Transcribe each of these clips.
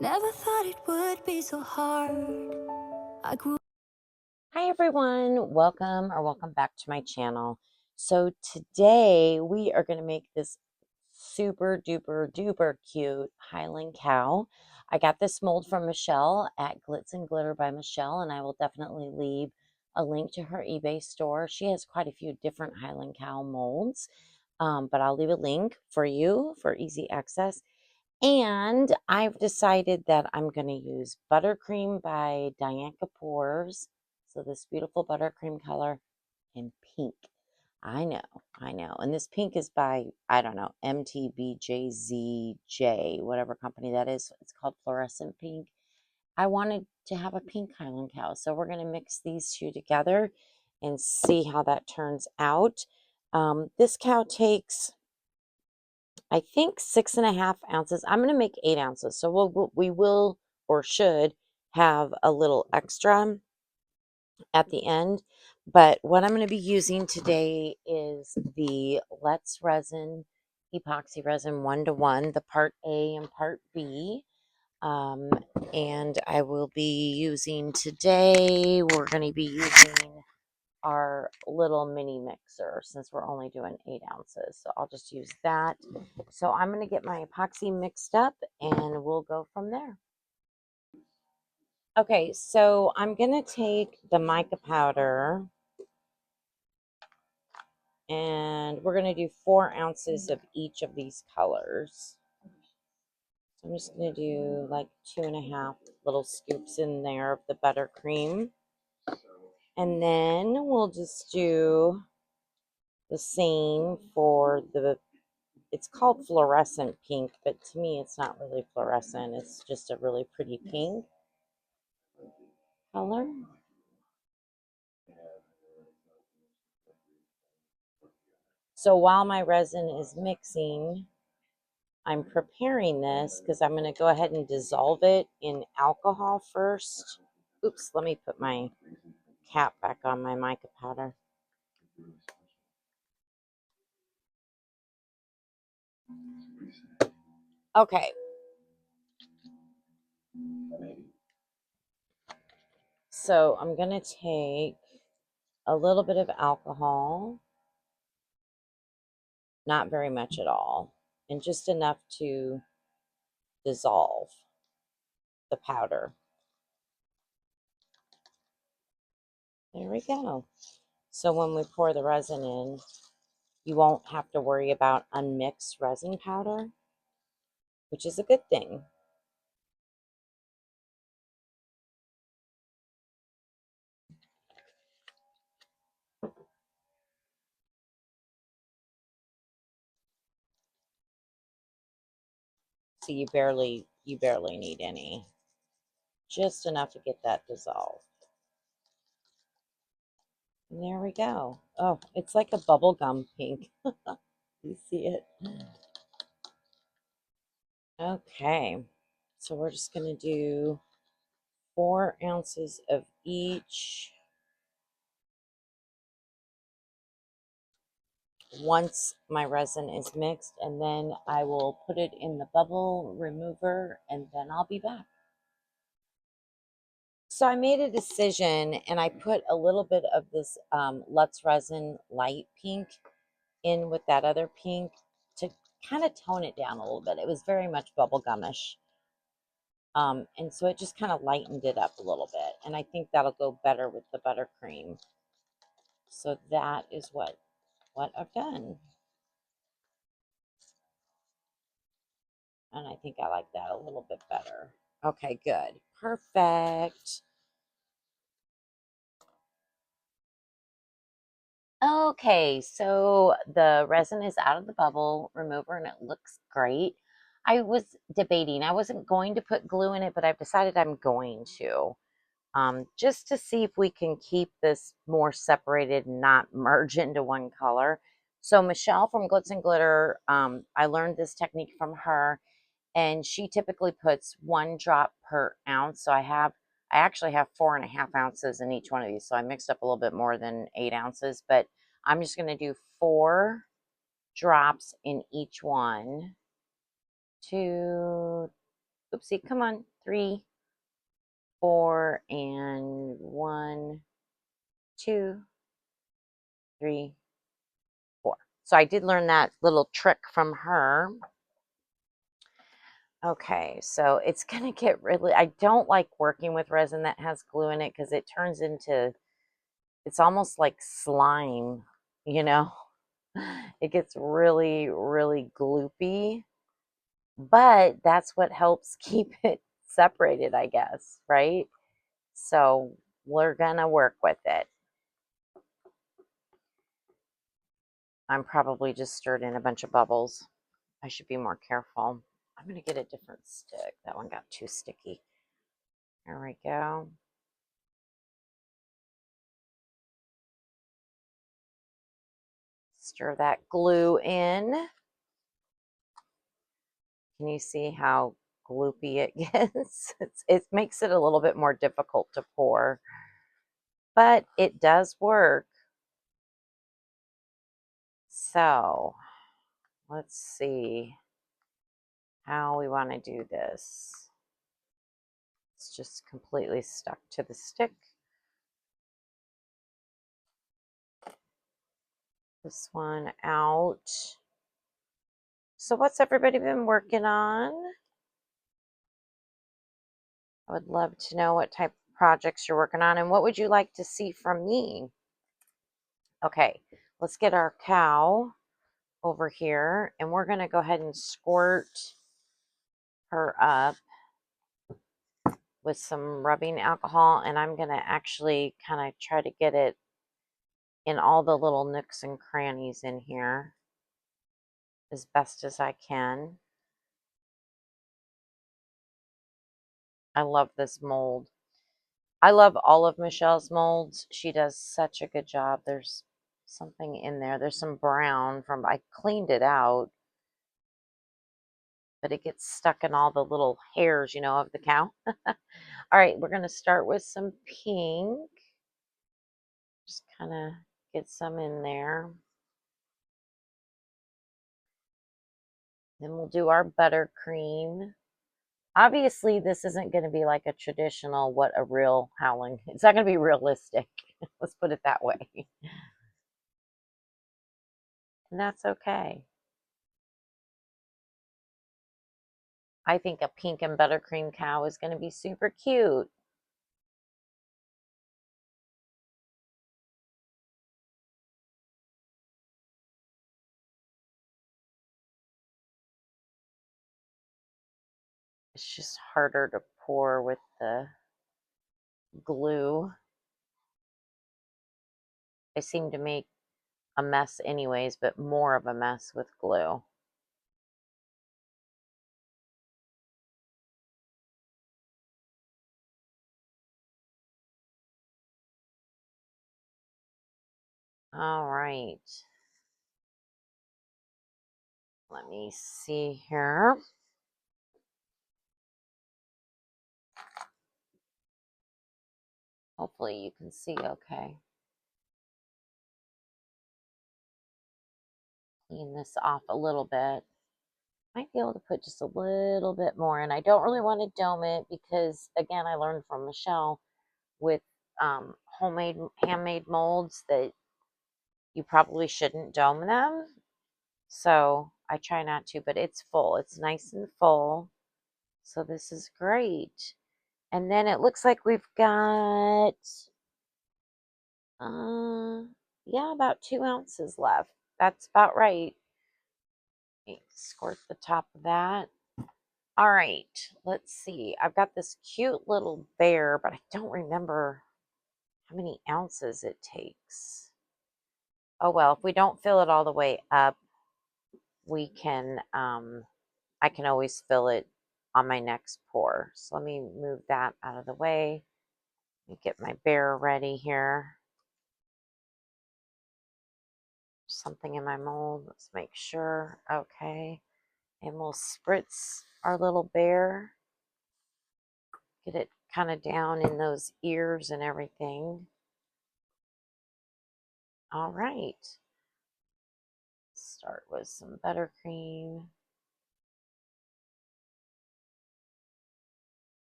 Never thought it would be so hard. I grew. Hi everyone, welcome back to my channel. So today we are going to make this super duper cute Highland cow. I got this mold from Michelle at Glitznglitter by Michelle, and I will definitely leave a link to her eBay store. She has quite a few different Highland cow molds, but I'll leave a link for you for easy access. And I've decided that I'm going to use Buttercream by Diane Kapoor's. So this beautiful buttercream color and pink. I know. And this pink is by, I don't know, MTBJZJ, whatever company that is. It's called Fluorescent Pink. I wanted to have a pink Highland cow. So we're going to mix these two together and see how that turns out. This cow takes, I think, 6.5 ounces. I'm going to make 8 ounces. So we will or should have a little extra at the end. But what I'm going to be using today is the Let's Resin Epoxy Resin 1-to-1, the part A and part B. And I will be using today, we're going to be using our little mini mixer since we're only doing 8 ounces. So I'll just use that. So I'm going to get my epoxy mixed up and we'll go from there. Okay, so I'm going to take the mica powder and we're going to do 4 ounces of each of these colors. So I'm just going to do like 2.5 little scoops in there of the buttercream. And then we'll just do the same for it's called fluorescent pink, but to me it's not really fluorescent. It's just a really pretty pink color. So while my resin is mixing, I'm preparing this because I'm going to go ahead and dissolve it in alcohol first. Oops, let me put my cap back on my mica powder. Okay. So I'm going to take a little bit of alcohol, not very much at all, and just enough to dissolve the powder. There we go. So when we pour the resin in, you won't have to worry about unmixed resin powder, which is a good thing. So you barely need any. Just enough to get that dissolved. And there we go. Oh, it's like a bubble gum pink. You see it? Okay. So we're just going to do 4 ounces of each once my resin is mixed, and then I will put it in the bubble remover and then I'll be back. So I made a decision and I put a little bit of this Let's Resin light pink in with that other pink to kind of tone it down a little bit. It was very much bubblegumish. And so it just kind of lightened it up a little bit. And I think that'll go better with the buttercream. So that is what I've done. And I think I like that a little bit better. Okay, good. Perfect. Okay, so the resin is out of the bubble remover and it looks great. I was debating. I wasn't going to put glue in it, but I've decided I'm going to. Just to see if we can keep this more separated and not merge into one color. So Michelle from Glitznglitter, I learned this technique from her, and she typically puts 1 drop per ounce. So I actually have 4.5 ounces in each one of these. So I mixed up a little bit more than 8 ounces, but I'm just going to do 4 drops in each one. 2, Oopsie, come on. 3, 4, and 1, 2, 3, 4. So I did learn that little trick from her. Okay, so it's going to get really, I don't like working with resin that has glue in it because it turns into, it's almost like slime, you know? It gets really, really gloopy, but that's what helps keep it separated, I guess, right? So we're going to work with it. I'm probably just stirred in a bunch of bubbles. I should be more careful. I'm going to get a different stick. That one got too sticky. There we go. Stir that glue in. Can you see how gloopy it gets? It makes it a little bit more difficult to pour, but it does work. So let's see how we want to do this. It's just completely stuck to the stick. This one out. So what's everybody been working on? I would love to know what type of projects you're working on and what would you like to see from me? Okay, let's get our cow over here and we're going to go ahead and squirt her up with some rubbing alcohol, and I'm going to actually kind of try to get it in all the little nooks and crannies in here as best as I can. I love this mold. I love all of Michelle's molds. She does such a good job. There's something in there. There's some brown from, I cleaned it out, but it gets stuck in all the little hairs, you know, of the cow. All right, we're going to start with some pink. Just kind of get some in there. Then we'll do our buttercream. Obviously, this isn't going to be like a traditional, what a real howling. It's not going to be realistic. Let's put it that way. And that's okay. I think a pink and buttercream cow is going to be super cute. It's just harder to pour with the glue. I seem to make a mess anyways, but more of a mess with glue. All right. Let me see here. Hopefully you can see okay. Clean this off a little bit. Might be able to put just a little bit more in. I don't really want to dome it because, again, I learned from Michelle with handmade molds that you probably shouldn't dome them. So I try not to, but it's full. It's nice and full. So this is great. And then it looks like we've got, yeah, about 2 ounces left. That's about right. Squirt the top of that. All right, let's see. I've got this cute little bear, but I don't remember how many ounces it takes. Oh, well, if we don't fill it all the way up, we can, I can always fill it on my next pour. So let me move that out of the way. Let me get my bear ready here. Something in my mold. Let's make sure. Okay. And we'll spritz our little bear. Get it kind of down in those ears and everything. All right. Start with some buttercream.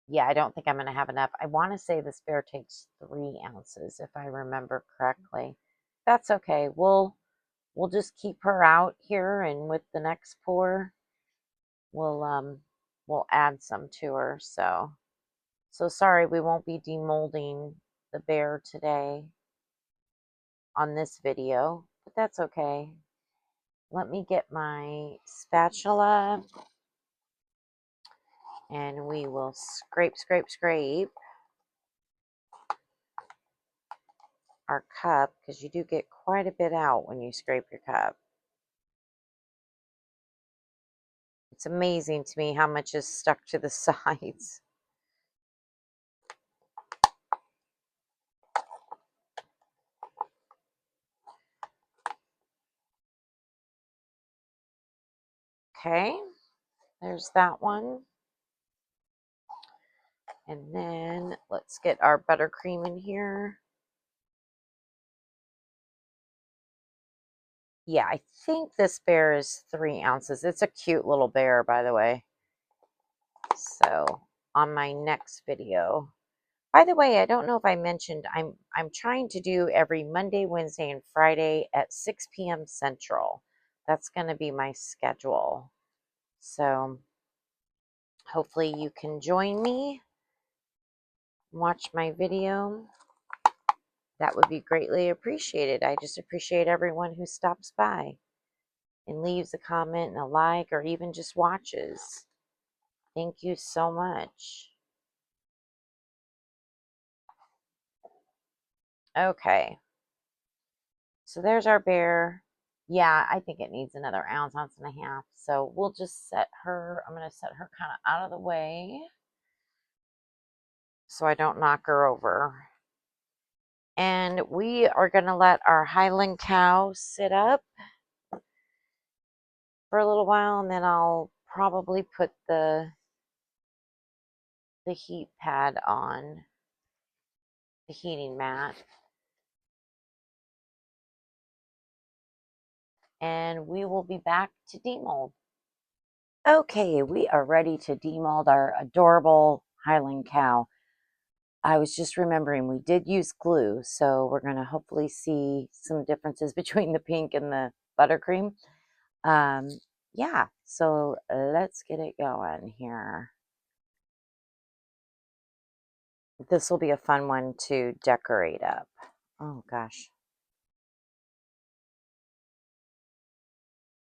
Yeah, I don't think I'm going to have enough. I want to say this bear takes 3 ounces if I remember correctly. That's okay. We'll just keep her out here, and with the next pour, we'll add some to her. So sorry we won't be demolding the bear today on this video, but that's okay. Let me get my spatula and we will scrape, scrape, scrape our cup, because you do get quite a bit out when you scrape your cup. It's amazing to me how much is stuck to the sides. Okay, there's that one. And then let's get our buttercream in here. Yeah, I think this bear is 3 ounces. It's a cute little bear, by the way. So on my next video. By the way, I don't know if I mentioned, I'm trying to do every Monday, Wednesday, and Friday at 6 p.m. Central. That's going to be my schedule. So hopefully you can join me, watch my video. That would be greatly appreciated. I just appreciate everyone who stops by and leaves a comment and a like, or even just watches. Thank you so much. Okay. So there's our bear. Yeah, I think it needs another ounce, ounce and a half. So we'll just set her, I'm going to set her kind of out of the way so I don't knock her over. And we are going to let our Highland cow sit up for a little while, and then I'll probably put the heat pad on, the heating mat. And we will be back to demold. Okay, we are ready to demold our adorable Highland cow. I was just remembering we did use glue, so we're going to hopefully see some differences between the pink and the buttercream. Yeah, so let's get it going here. This will be a fun one to decorate up. Oh gosh.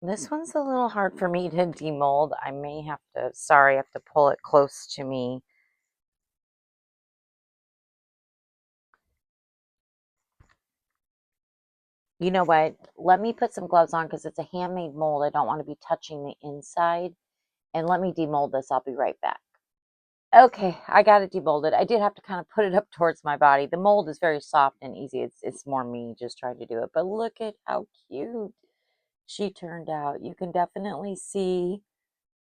This one's a little hard for me to demold. I may have to, sorry, I have to pull it close to me. You know what? Let me put some gloves on because it's a handmade mold. I don't want to be touching the inside. And let me demold this. I'll be right back. Okay, I got it demolded. I did have to kind of put it up towards my body. The mold is very soft and easy. It's more me just trying to do it. But look at how cute she turned out. You can definitely see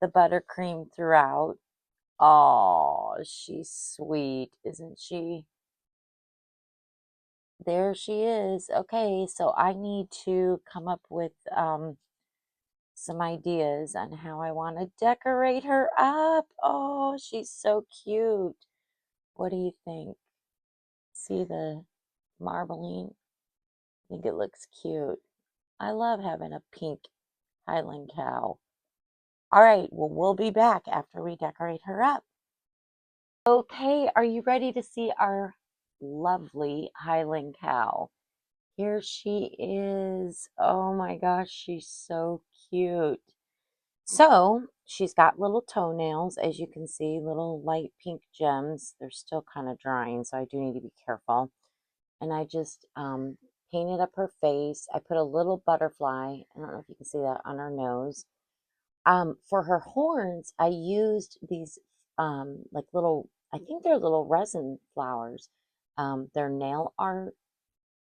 the buttercream throughout. Oh, she's sweet, isn't she? There she is. Okay, so I need to come up with some ideas on how I want to decorate her up. Oh, she's so cute. What do you think? See the marbling? I think it looks cute. I love having a pink Highland cow. All right, well, we'll be back after we decorate her up. Okay, are you ready to see our lovely Highland cow? Here she is. Oh my gosh, she's so cute. So she's got little toenails, as you can see, little light pink gems. They're still kind of drying, so I do need to be careful. And I just painted up her face. I put a little butterfly, I don't know if you can see that, on her nose. For her horns, I used these like little, I think they're little resin flowers. They're nail art.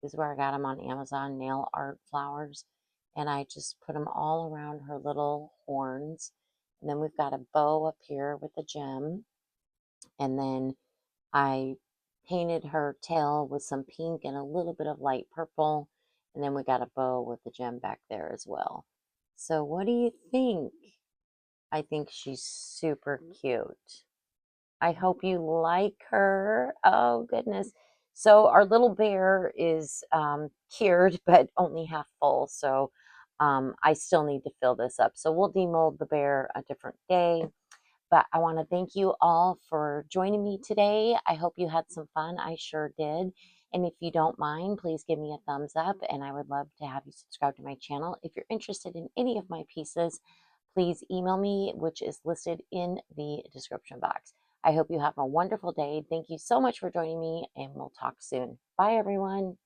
This is where I got them on Amazon, nail art flowers. And I just put them all around her little horns. And then we've got a bow up here with a gem. And then I painted her tail with some pink and a little bit of light purple. And then we got a bow with a gem back there as well. So what do you think? I think she's super cute. I hope you like her. Oh, goodness. So our little bear is cured, but only half full. So I still need to fill this up. So we'll demold the bear a different day. But I want to thank you all for joining me today. I hope you had some fun. I sure did. And if you don't mind, please give me a thumbs up. And I would love to have you subscribe to my channel. If you're interested in any of my pieces, please email me, which is listed in the description box. I hope you have a wonderful day. Thank you so much for joining me, and we'll talk soon. Bye, everyone.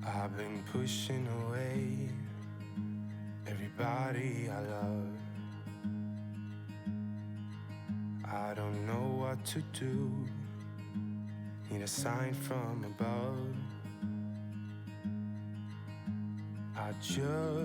I've been pushing away everybody I love. I don't know what to do. Need a sign from above. I just